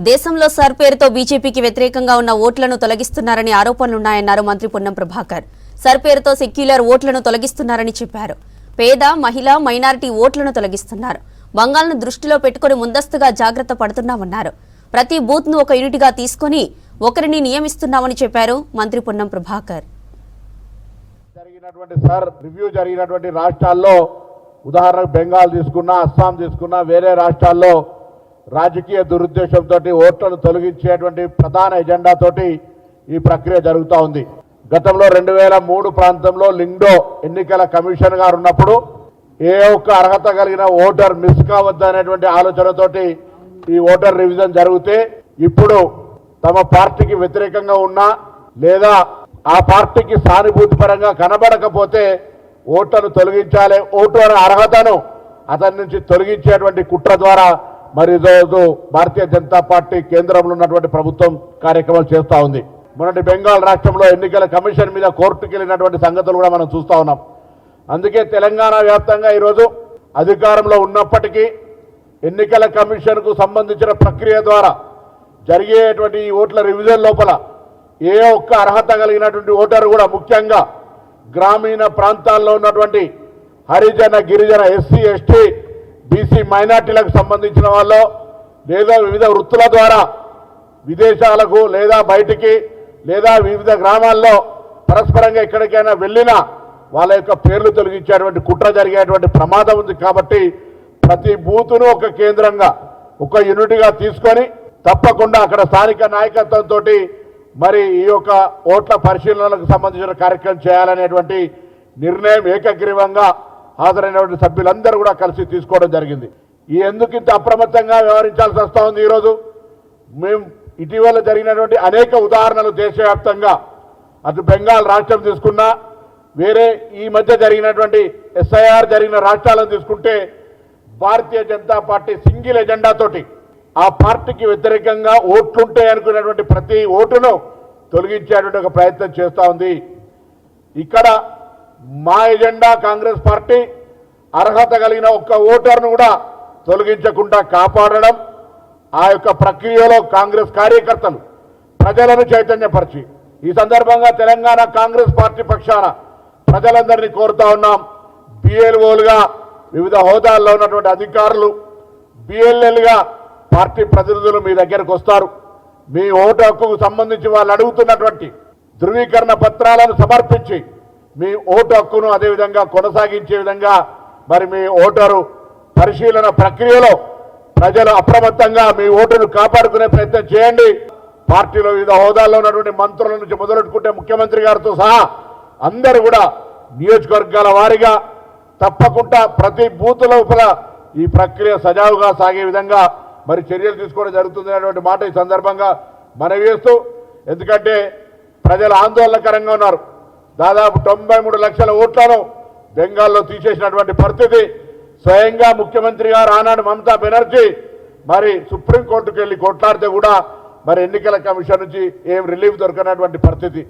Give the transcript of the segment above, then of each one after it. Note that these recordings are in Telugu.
దేశంలో సర్ పేరుతో బీజేపీకి వ్యతిరేకంగా ఉన్న ఓట్లను తొలగిస్తున్నారని ఆరోపణలున్నాయన్నారు మంత్రి పొన్నం ప్రభాకర్. సర్ పేరుతో సెక్యులర్ ఓట్లను తొలగిస్తున్నారని చెప్పారు. పేద, మహిళ, మైనారిటీ ఓట్లను తొలగిస్తున్నారు. బంగాల్ను దృష్టిలో పెట్టుకుని ముందస్తుగా జాగ్రత్త పడుతున్నామన్నారు. ప్రతి బూత్ ను ఒక యూనిట్గా తీసుకుని ఒకరిని నియమిస్తున్నామని చెప్పారు మంత్రి పొన్నం ప్రభాకర్. జరిగినటువంటి రాష్ట్రాల్లో ఉదాహరణకు బెంగాల్ తీసుకున్నా, అస్సాం తీసుకున్నా, వేరే రాష్ట్రాల్లో రాజకీయ దురుద్దేశంతో ఓట్లను తొలగించేటువంటి ప్రధాన ఎజెండాతోటి ఈ ప్రక్రియ జరుగుతూ ఉంది. గతంలో 2003 ప్రాంతంలో లింగ్డో ఎన్నికల కమిషన్ గారు ఉన్నప్పుడు ఏ ఒక్క అర్హత కలిగిన ఓటర్ మిస్ కావద్దనేటువంటి ఆలోచనతోటి ఈ ఓటర్ రివిజన్ జరిగితే ఇప్పుడు తమ పార్టీకి వ్యతిరేకంగా ఉన్నా లేదా ఆ పార్టీకి సానుభూతి పరంగా కనబడకపోతే ఓట్లను తొలగించాలి, ఓటు అనే అర్హతను అతని నుంచి తొలగించేటువంటి కుట్ర ద్వారా మరి ఈరోజు భారతీయ జనతా పార్టీ కేంద్రంలో ఉన్నటువంటి ప్రభుత్వం కార్యక్రమాలు చేస్తూ ఉంది. మొన్నటి బెంగాల్ రాష్ట్రంలో ఎన్నికల కమిషన్ మీద కోర్టుకు వెళ్ళినటువంటి సంగతులు కూడా మనం చూస్తూ ఉన్నాం. అందుకే తెలంగాణ వ్యాప్తంగా ఈరోజు అధికారంలో ఉన్నప్పటికీ ఎన్నికల కమిషన్కు సంబంధించిన ప్రక్రియ ద్వారా జరిగేటువంటి ఈ ఓట్ల రివిజన్ లోపల ఏ ఒక్క అర్హత కలిగినటువంటి ఓటరు కూడా, ముఖ్యంగా గ్రామీణ ప్రాంతాల్లో ఉన్నటువంటి హరిజన, గిరిజన, ఎస్సీ, ఎస్టీ, బీసీ మైనార్టీలకు సంబంధించిన వాళ్ళు లేదా వివిధ వృత్తుల ద్వారా విదేశాలకు లేదా బయటికి లేదా వివిధ గ్రామాల్లో పరస్పరంగా ఎక్కడికైనా వెళ్ళినా వాళ్ళ యొక్క పేర్లు తొలగించేటువంటి కుట్ర జరిగేటువంటి ప్రమాదం ఉంది. కాబట్టి ప్రతి బూతును ఒక కేంద్రంగా, ఒక యూనిట్గా తీసుకొని తప్పకుండా అక్కడ స్థానిక నాయకత్వంతో మరి ఈ యొక్క ఓట్ల పరిశీలనలకు సంబంధించిన కార్యక్రమం చేయాలనేటువంటి నిర్ణయం ఏకగ్రీవంగా హాజరైనటువంటి సభ్యులందరూ కూడా కలిసి తీసుకోవడం జరిగింది. ఈ ఎందుకు ఇంత అప్రమత్తంగా వ్యవహరించాల్సి వస్తూ ఉంది? ఈరోజు మేము ఇటీవల జరిగినటువంటి అనేక ఉదాహరణలు దేశవ్యాప్తంగా, అటు బెంగాల్ రాష్ట్రం తీసుకున్నా, వేరే ఈ మధ్య జరిగినటువంటి ఎస్ఐఆర్ జరిగిన రాష్ట్రాలను తీసుకుంటే భారతీయ జనతా పార్టీ సింగిల్ ఎజెండాతోటి ఆ పార్టీకి వ్యతిరేకంగా ఓట్లుంటే అనుకునేటువంటి ప్రతి ఓటును తొలగించేటువంటి ఒక ప్రయత్నం చేస్తూ ఉంది. ఇక్కడ మా ఎజెండా కాంగ్రెస్ పార్టీ అర్హత కలిగిన ఒక్క ఓటర్ను కూడా తొలగించకుండా కాపాడడం. ఆ యొక్క ప్రక్రియలో కాంగ్రెస్ కార్యకర్తలు ప్రజలను చైతన్యపరిచి ఈ సందర్భంగా తెలంగాణ కాంగ్రెస్ పార్టీ పక్షాన ప్రజలందరినీ కోరుతా ఉన్నాం. బిఎల్ఓలుగా వివిధ హోదాల్లో ఉన్నటువంటి అధికారులు, బిఎల్ఎల్గా పార్టీ ప్రతినిధులు మీ దగ్గరకు వస్తారు. మీ ఓటు హక్కుకు సంబంధించి వాళ్ళు అడుగుతున్నటువంటి ధృవీకరణ పత్రాలను సమర్పించి మీ ఓటు హక్కును అదేవిధంగా కొనసాగించే విధంగా మరి మీ ఓటరు పరిశీలన ప్రక్రియలో ప్రజలు అప్రమత్తంగా మీ ఓటును కాపాడుకునే ప్రయత్నం చేయండి. పార్టీలో వివిధ హోదాల్లో ఉన్నటువంటి మంత్రుల నుంచి మొదలెట్టుకుంటే ముఖ్యమంత్రి గారితో సహా అందరూ కూడా నియోజకవర్గాల వారీగా తప్పకుండా ప్రతి బూత్ లోపల ఈ ప్రక్రియ సజావుగా సాగే విధంగా మరి చర్యలు తీసుకోవడం జరుగుతుంది అనేటువంటి మాట ఈ సందర్భంగా మనవి చేస్తూ, ఎందుకంటే ప్రజలు ఆందోళనకరంగా ఉన్నారు. దాదాపు 93 లక్షల ఓట్లను బెంగాల్లో తీసేసినటువంటి పరిస్థితి. స్వయంగా ముఖ్యమంత్రి గారు ఆనాడు మమతా బెనర్జీ మరి సుప్రీంకోర్టుకు వెళ్ళి కొట్లాడితే కూడా మరి ఎన్నికల కమిషన్ నుంచి ఏం రిలీఫ్ దొరకనటువంటి పరిస్థితి.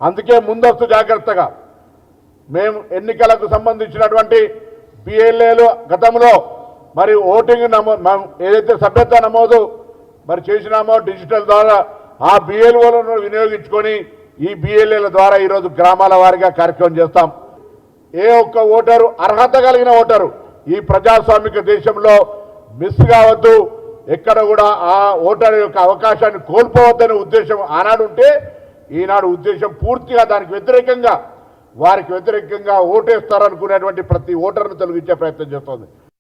అందుకే ముందస్తు జాగ్రత్తగా మేము ఎన్నికలకు సంబంధించినటువంటి బిఎల్ఏలు గతంలో మరి ఓటింగ్ ఏదైతే సభ్యత్వ నమోదు మరి చేసినామో డిజిటల్ ద్వారా ఆ బిఎల్ఓలను వినియోగించుకొని ఈ బిఎల్ఏల ద్వారా ఈరోజు గ్రామాల వారీగా కార్యక్రమం చేస్తాం. ఏ ఒక్క ఓటరు, అర్హత కలిగిన ఓటరు ఈ ప్రజాస్వామిక దేశంలో మిస్ కావద్దు, ఎక్కడ కూడా ఆ ఓటరు యొక్క అవకాశాన్ని కోల్పోవద్దనే ఉద్దేశం ఆనాడు ఉంటే, ఈనాడు ఉద్దేశం పూర్తిగా దానికి వ్యతిరేకంగా, వారికి వ్యతిరేకంగా ఓటేస్తారనుకునేటువంటి ప్రతి ఓటర్ను తొలగించే ప్రయత్నం చేస్తోంది.